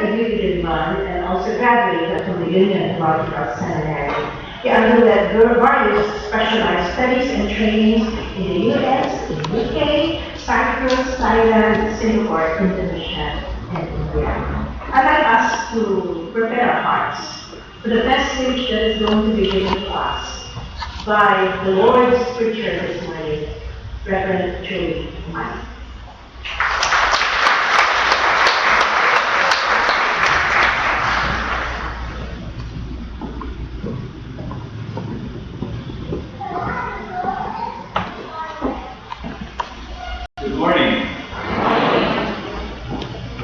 graduated in MUN and also graduated from the Union Theological Seminary. He underwent various specialized studies and trainings in the US, in the UK, Cyprus, Thailand, Singapore, Indonesia, and India. I'd like us to prepare our hearts for the message that is going to be given to us by the Lord's preacher this morning, Reverend Joey Mike. Good morning.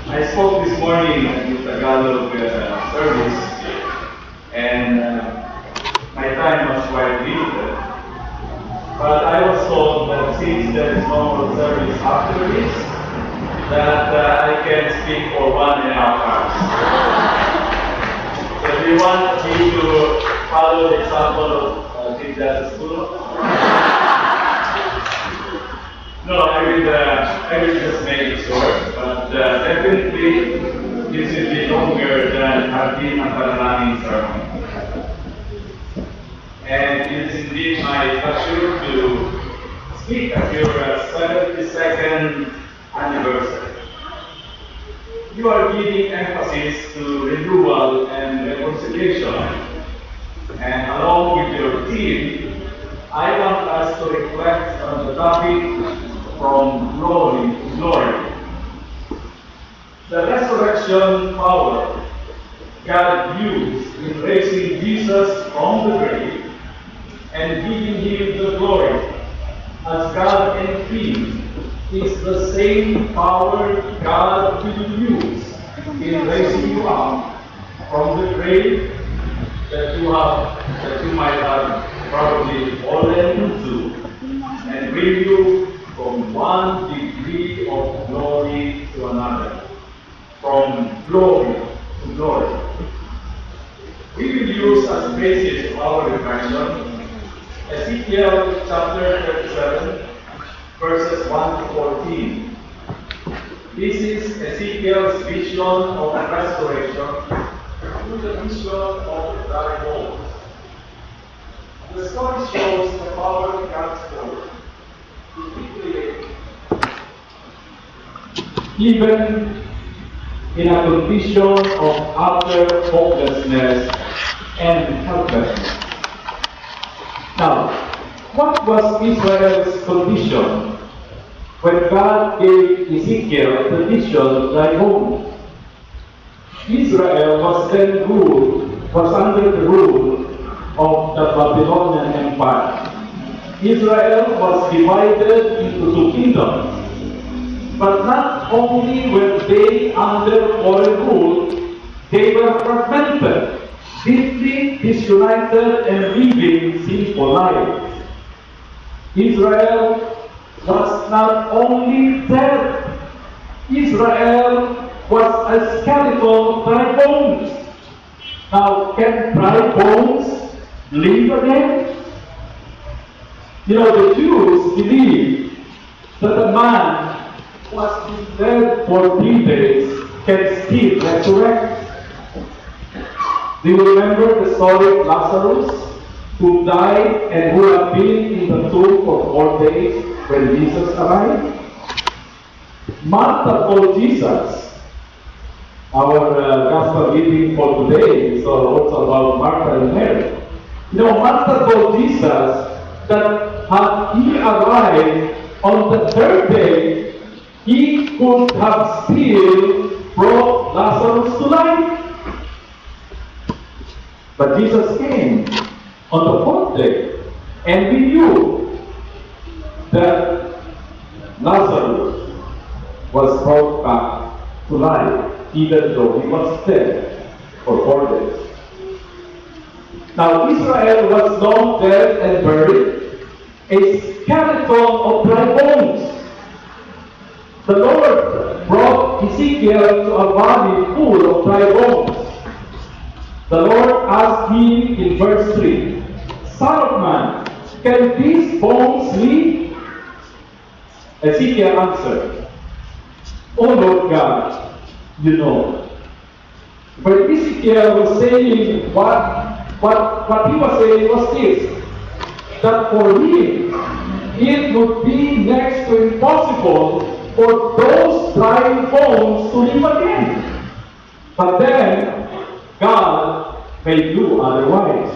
I spoke this morning at the Tagalog service, and my time was quite limited. But I was told that since there is no more service after this, that I can speak for 1.5 hours. So do you want me to follow the example of Tinda's school? No, I will just make it short, but definitely this will be longer than Hardin ang Panalangin sermon. And it is indeed my pleasure to speak at your 72nd anniversary. You are giving emphasis to renewal and reconciliation, and along with your team, I want us to reflect on the topic from glory to glory. The resurrection power God used in raising Jesus from the grave and giving him the glory as God and King is the same power God will use in raising you up from the grave that you might have probably fallen into, and bring you from one degree of glory to another, from glory to glory. We will use as basis of our reflection Ezekiel chapter 37, verses 1 to 14. This is Ezekiel's vision of restoration through the vision of the dry bones. The story shows the power of God's word to recreate, even in a condition of utter hopelessness and helplessness. Now, what was Israel's condition when God gave Ezekiel the vision of dry bones? Israel was under the rule of the Babylonian Empire. Israel was divided into two kingdoms. But not only were they under foreign rule, they were fragmented, deeply disunited, and living sinful lives. Israel was not only dead, Israel was a skeleton of dry bones. Now, can dry bones live again? You know, the Jews believe that a man who has been dead for 3 days can still resurrect. Do you remember the story of Lazarus, who died and who had been in the tomb for 4 days when Jesus arrived? Martha told Jesus. Our gospel reading for today is also about Martha and Mary. You know, Martha told Jesus that had he arrived on the 3rd day, he could have still brought Lazarus to life. But Jesus came on the 4th day, and we knew that Lazarus was brought back to life, even though he was dead for 4 days. Now, Israel was long dead and buried, a skeleton of dry bones. The Lord brought Ezekiel to a valley full of dry bones. The Lord asked him in verse 3, "Son of man, can these bones live?" Ezekiel answered, "O Lord God, you know." But Ezekiel was saying what he was saying was this, that for him it would be next to impossible for those dry bones to live again. But then God may do otherwise.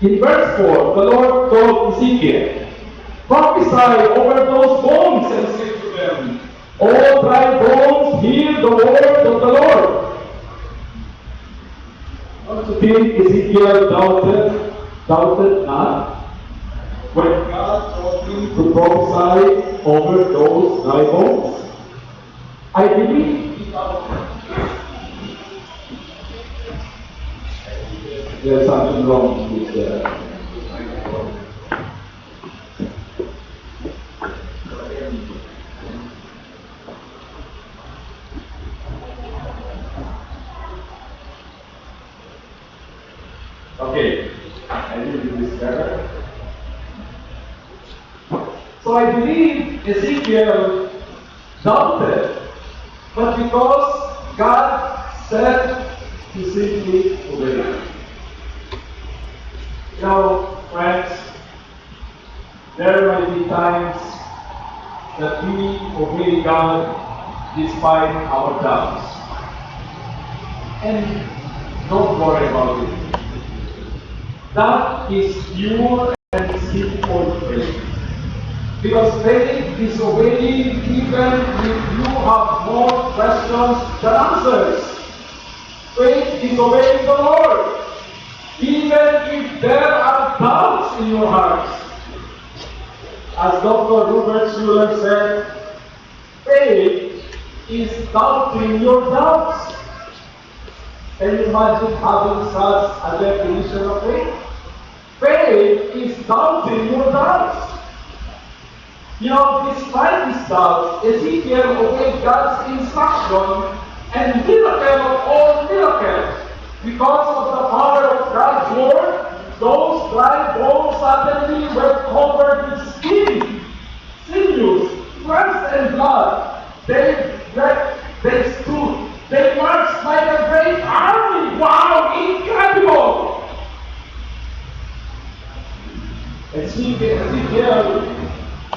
In verse 4, the Lord told Ezekiel, prophesy over those bones and say to them, all dry bones, hear the word of the Lord. Don't you think Ezekiel doubted not when God told him to prophesy over those dry bones? I believe he doubted. There's something wrong with that. Okay, I will do this better. So I believe Ezekiel doubted, but because God said to simply obey. You know, friends, there might be times that we obey God despite our doubts. And don't worry about it. That is pure and simple faith. Because faith is obeying even if you have more questions than answers. Faith is obeying the Lord, even if there are doubts in your hearts. As Dr. Robert Schuller said, faith is doubting your doubts. Can you imagine having such a definition of faith? Faith is doubting your doubts. You know, despite his doubts, Ezekiel obeyed God's instruction, and miracle of all miracles. Because of the power of God's word, those dry bones suddenly were covered with skin, sinews, flesh, and blood. They stood. They marched like a great army. Wow, incredible! Ezekiel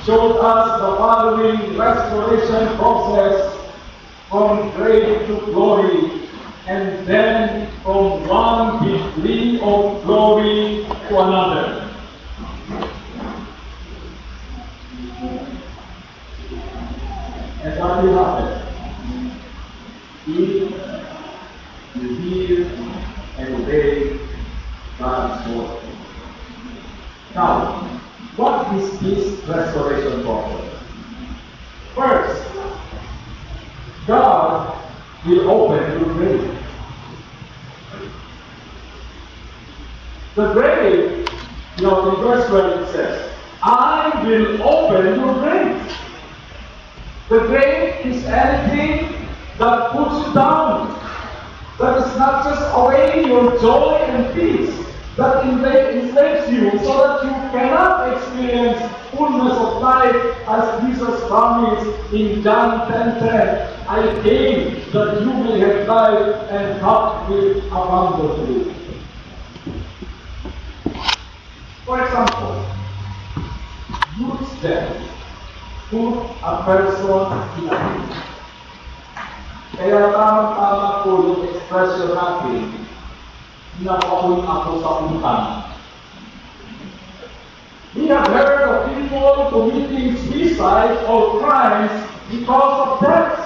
showed us the following restoration process from grave to glory, and then from one degree of glory to another. And what will happen? If you hear and obey God's word. Now, what is this restoration process? First, God will open your grave. The grave, you know, in verse 12 it says, I will open your grave. The grave is anything that puts you down, that is not just away your joy and peace, that enslaves you so that you cannot experience fullness of life as Jesus promised in John 10:10. I came that you may have life and have it abundantly. For example, Ruth's death put a person in a pit. Kaya tamang-tama po yung expression natin, napakun ako sa utang. We have heard of people committing suicide or crimes because of debts.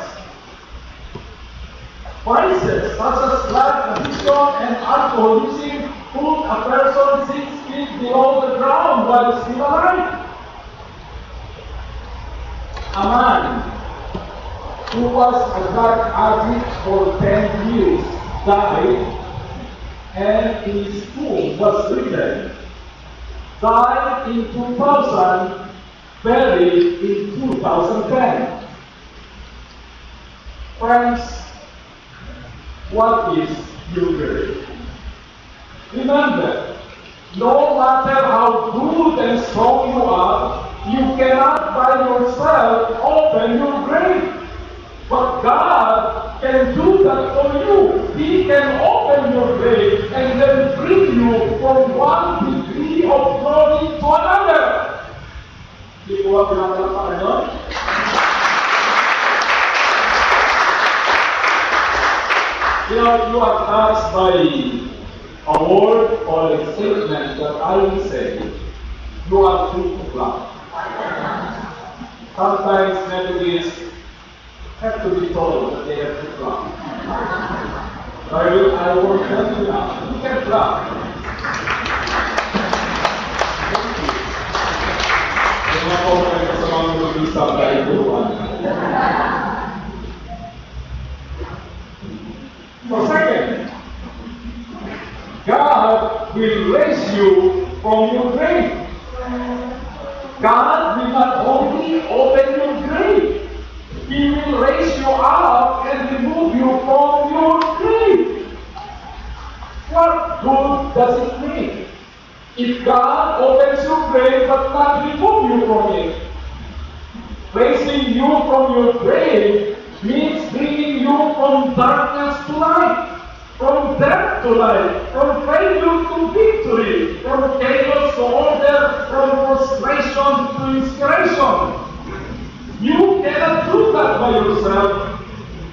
Vices such as drug addiction and alcoholism put a person 6 feet below the ground while still alive. A man who was a drug addict for 10 years died, and in his tomb was written, died in 2000, buried in 2010. Friends, what is your grave? Remember, no matter how good and strong you are, you cannot by yourself open your grave. But God can do that for you. He can open your grave and then bring you from one degree of glory to another. Di po ba pinapalapakan yun? You know, you are touched by a word or a statement that I will say, you are free to clap. Sometimes Methodists have to be told that they have to clap. I will tell you now, you can clap. Yung mga comment sa mga mag-isa tayo doon. So second, God will raise you from your grave. God will not only open your grave, He will raise you up and remove you from your grave. What good does it make if God opens your grave but not remove you from it? Raising you from your grave means bringing you from darkness to light, from death to life, from failure to victory, from chaos to order, from frustration to inspiration. You cannot do that by yourself.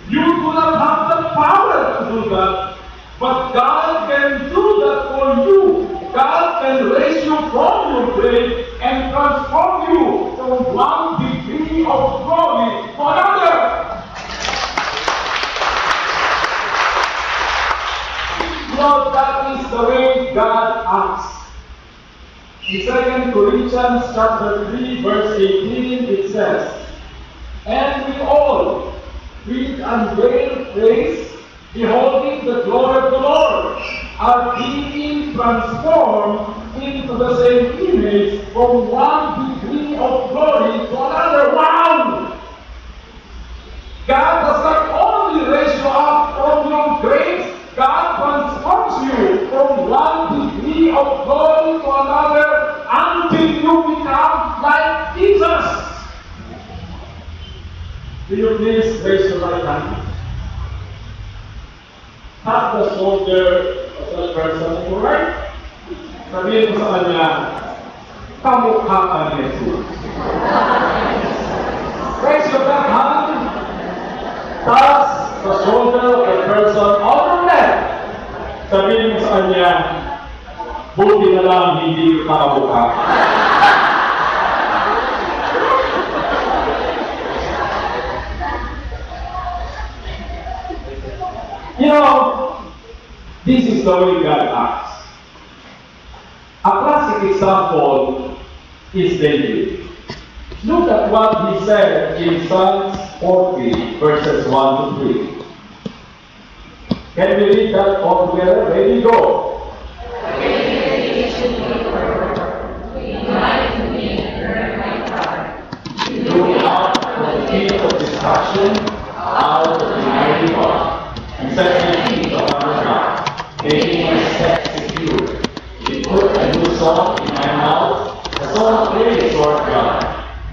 You do not have the power to do that. But God can do that for you. God can raise you from your grave and transform you from one degree of glory to another. Lord, that is the way God acts. In 2 Corinthians chapter 3, verse 18, it says, "And we all, with unveiled face, beholding the glory of the Lord, are being transformed into the same image from one degree of glory to another." Wow! God does not only raise you up from your grave, God transforms you from one degree of glory to another until you become like Jesus. Will you please raise your right hand? Tap the shoulder of the person on your right. Sabihin mo sa kanya, kamukha ka ni Jesus. Raise your left hand. Touch the shoulder of the person on your left. Sabihin mo sa kanya, buti na lang hindi ka kamukha. You know, this is the way God acts. A classic example is David. Look at what he said in Psalms 40, verses 1 to 3. Can we read that all together? Ready, go. You out from the pit of destruction, out of the mighty God. And set my feet upon the ground, making my steps secure. You put a new song in my mouth, a song of praise to our God.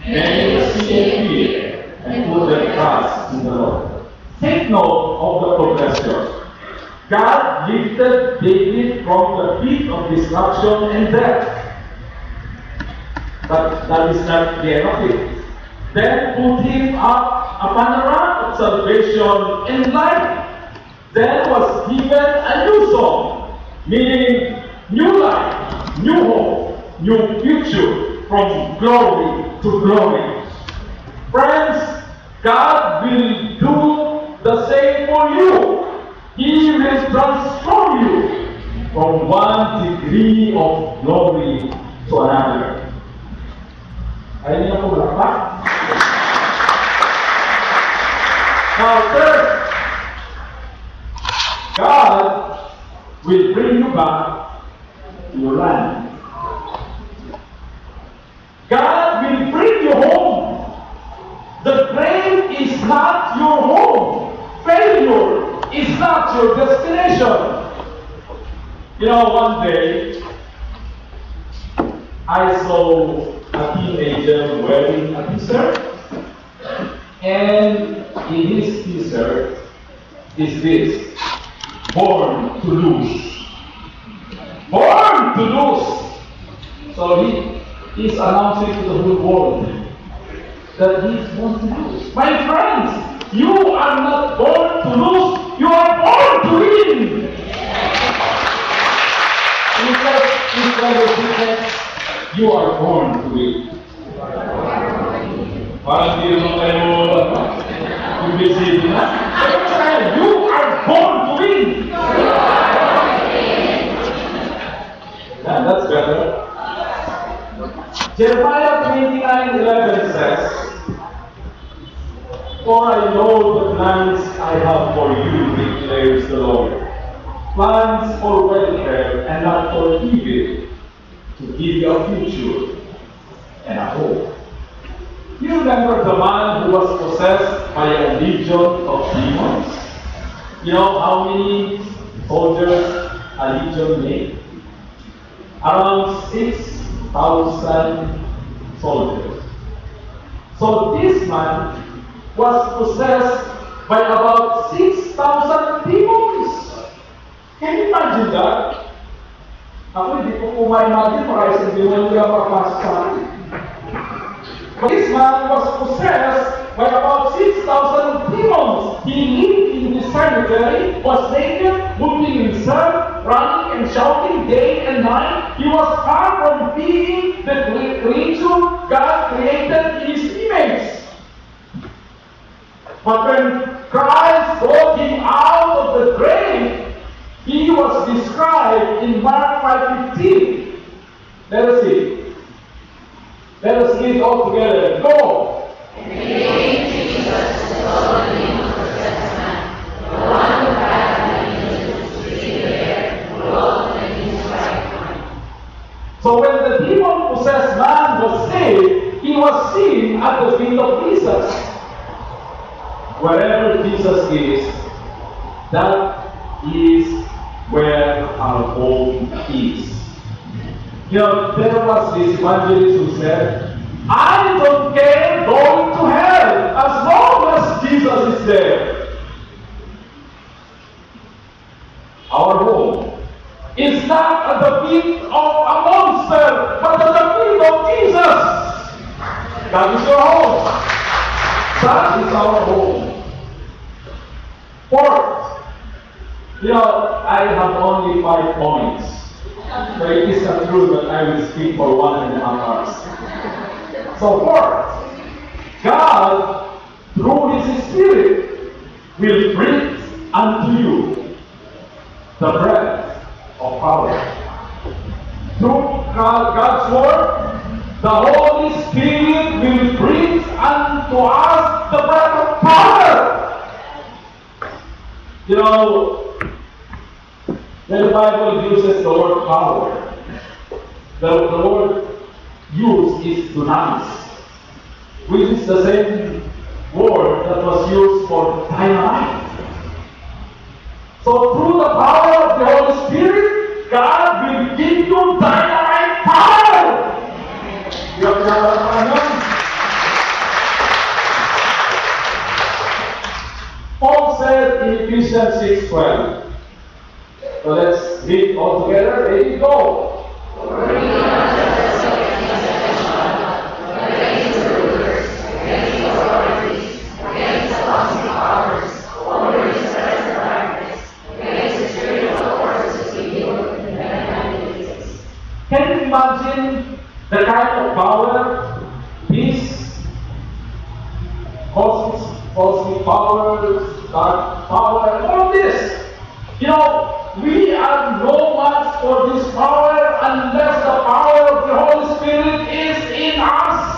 Many will see and fear, and put their trust in the Lord. Take note of the progression. God lifted David from the pit of destruction and death. But that is not the end of it. Then put him up upon a rock of salvation and life. Then was given a new song, meaning new life, new hope, new future, from glory to glory. Friends, God will do the same for you. He will transform you from one degree of glory to another. Ayaw niyo po ba? Now, third, God will bring you back to your land. God will bring you home. The grave is not your home. Failure is not your destination. You know, one day, I saw a teenager wearing a t-shirt, and in his t-shirt is this: born to lose. Born to lose. So he is announcing to the whole world that he is born to lose. My friends, you are not born to lose, you are born to win. You are born to win. Parang di naman kayo ibig na. You are born to win. Yeah, that's better. Jeremiah 29:11 says, "For I know the plans I have for you, declares the Lord. Plans for welfare and not for evil, to give you a future and a hope." You remember the man who was possessed by a legion of demons? You know how many soldiers a legion made? Around 6,000 soldiers. So this man was possessed by about 6,000 demons. Can you imagine that? Ako hindi ko ma-imagine para isang demon kaya papasok sa akin. But this man was possessed by about 6,000 demons. He lived in the cemetery, was naked, moving himself, running and shouting day and night. He was far from being the creature God created in His image. But when Christ brought him out of the grave, he was described in Mark 5:15. Let us see. Let us read all together. Go! And the name Jesus, the Lord, the name of the possessed man, the one who had an angel to see there, clothed in his right mind. So when the demon-possessed man was saved, he was seen at the feet of Jesus. Wherever Jesus is, that is where our home is. You know, there was this evangelist who said, "I don't care going to hell as long as Jesus is there." Our home is not at the feet of a monster, but at the feet of Jesus. That is your home. That is our home. Fourth, you know, I have only 5 points. So it is not true that I will speak for 1.5 hours. So fourth, God, through His Spirit, will breathe unto you the breath of power. Through God's Word, the Holy Spirit will breathe unto us the breath of power. You know, when the Bible uses the word power, the word used is dunamis, which is the same word that was used for dynamite. So through the power of the Holy Spirit, God will give you dynamite power. You have that. Paul said in Ephesians 6:12. So let's read all together. Ready? Go. Can you imagine the kind of power this cosmic power, dark power, and all this? You know, we are no match for this power unless the power of the Holy Spirit is in us.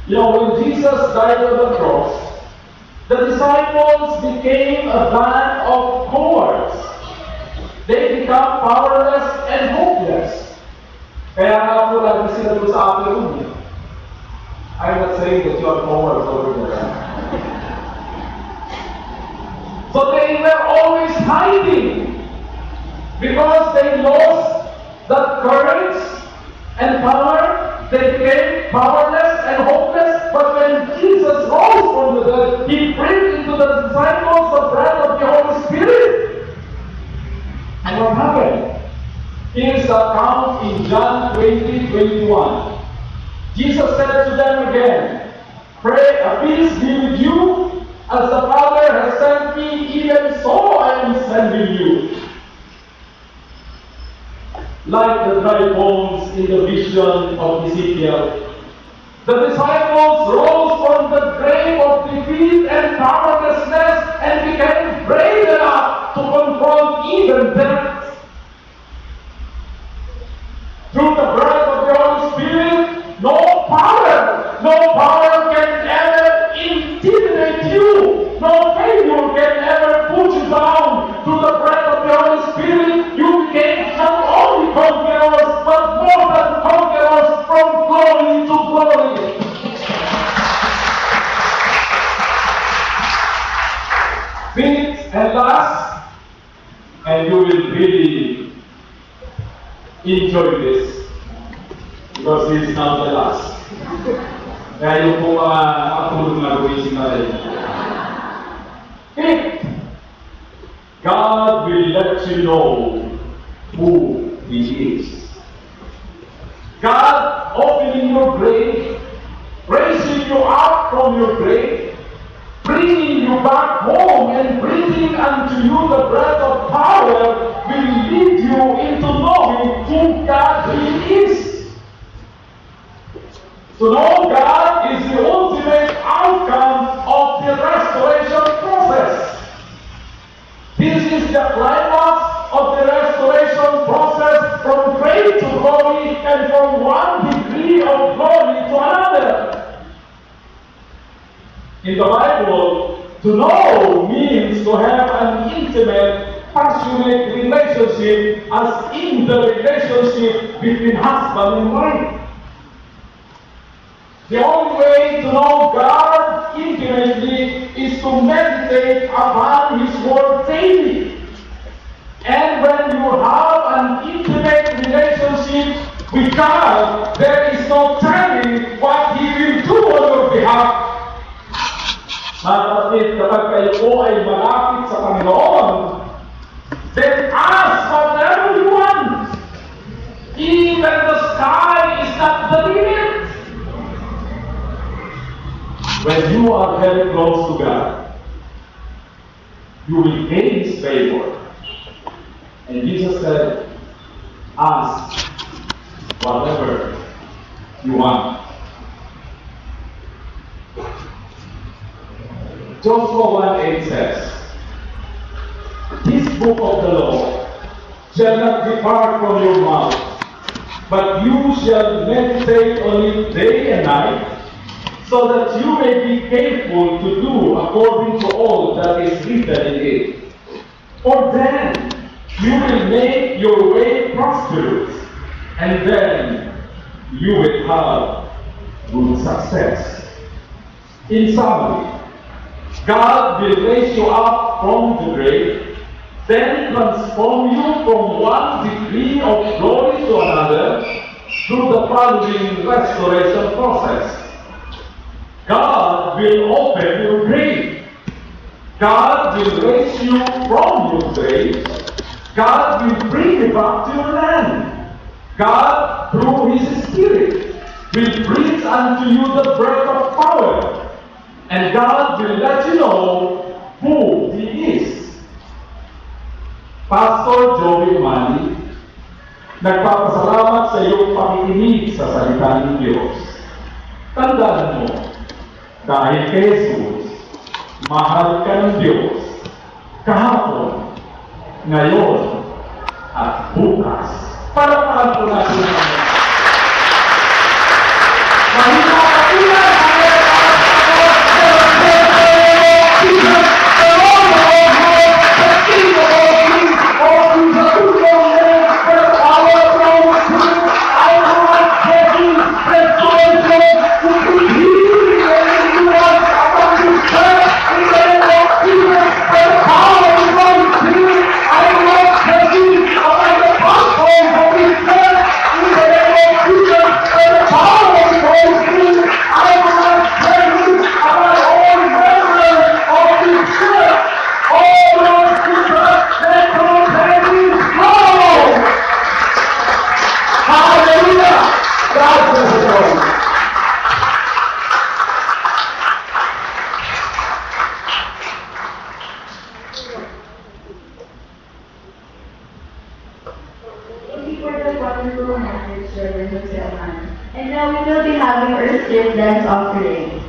You know, when Jesus died on the cross, the disciples became a band of cowards. They become powerless and hopeless. Kaya nga po lagi sila doon sa upper room. I'm not saying that you are cowards over there. So they were always hiding because they lost that courage and power. They became powerless and hopeless. But when Jesus rose from the dead, He breathed into the 21. Jesus said to them again, "Pray, peace be with you, as the Father has sent me, even so I am sending you." Like the dry bones in the vision of Ezekiel, the disciples rose from the grave of defeat and powerlessness and became brave enough to confront even death. Through the breath of the Holy Spirit, no power can ever intimidate you. No failure can ever put you down. Through the breath of the Holy Spirit, you became not only conquerors, but more than conquerors, from glory to glory. Fifth and last, and you will really enjoy this, because this is not the last. Kaya yung po nakatulong na gawin si Maray. Fifth, God will let you know who He is. God opening your grave, raising you up from your grave, bringing you back home and breathing unto you the breath of power will lead you into knowing who God really is. To know God is the ultimate outcome of the restoration process. This is the climax of the restoration process, from grave to glory and from one degree of glory to another. In the Bible, to know means to have an intimate, passionate relationship, as in the relationship between husband and wife. The only way to know God intimately is to meditate upon His Word daily. And when you have an intimate relationship with God, there is no telling what He will do on your behalf. Kapatid, kapag kayo po ay malapit sa Panginoon, then ask whatever you want. Even the sky is not the limit. When you are very close to God, you will gain His favor. And Jesus said, ask whatever you want. Joshua 1:8 says, "This book of the law shall not depart from your mouth, but you shall meditate on it day and night, so that you may be careful to do according to all that is written in it. For then you will make your way prosperous, and then you will have good success." In summary, God will raise you up from the grave, then transform you from one degree of glory to another through the following restoration process. God will open your grave. God will raise you from your grave. God will bring you back to your land. God, through His Spirit, will breathe unto you the breath of power. And God will let you know who He is. Pastor Joey Manny, nagpapasalamat sa iyong pakikinig sa salita ng Diyos. Tandaan mo, dahil kay Jesus, mahal ka ng Diyos, kahapon, ngayon, at bukas. Palakpakan po natin ang mga. Mahina ka ilan! Power of the Holy Spirit with dance offering.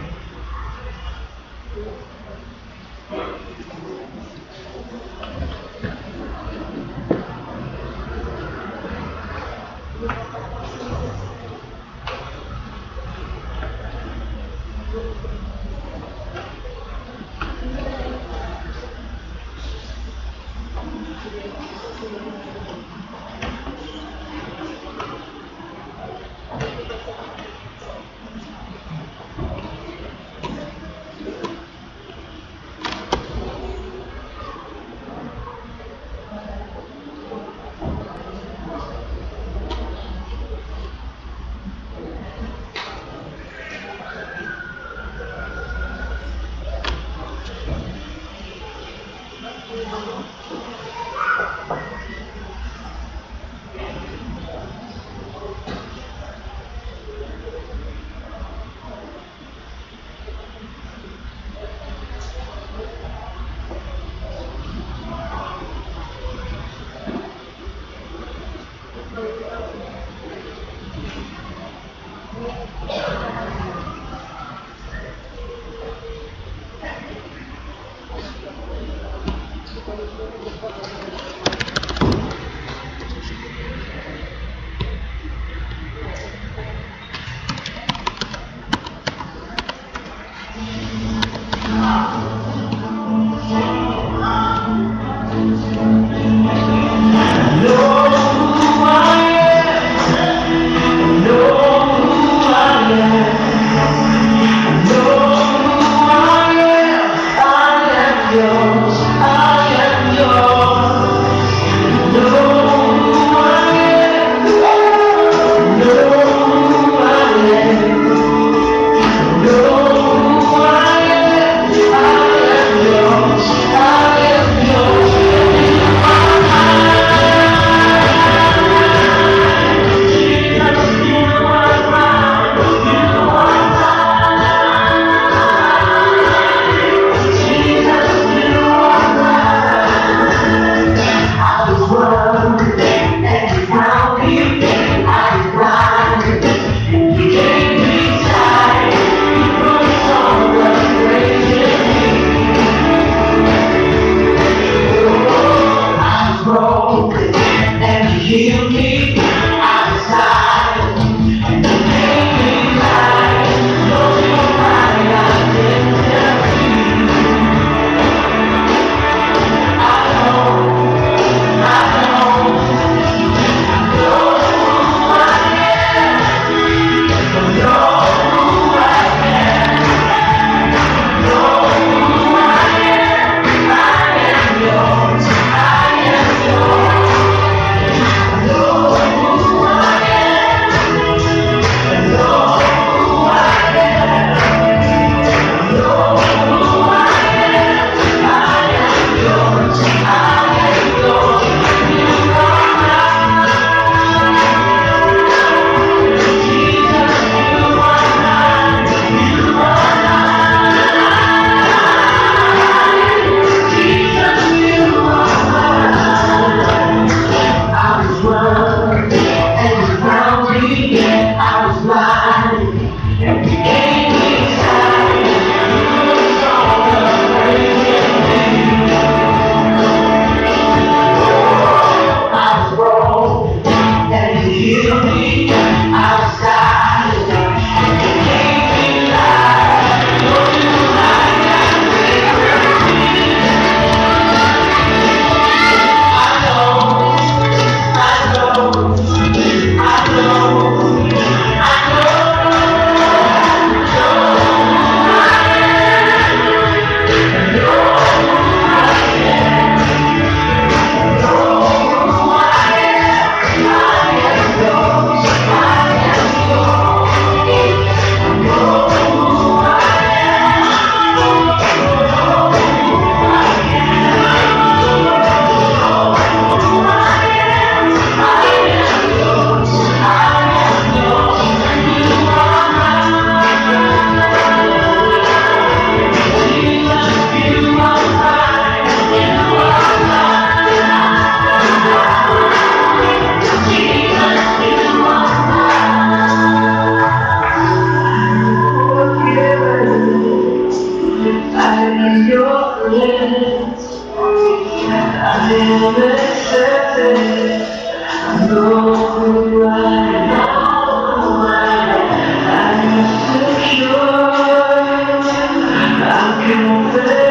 in your presence. I am accepted. I know who I am. I'm secure. I'm confident.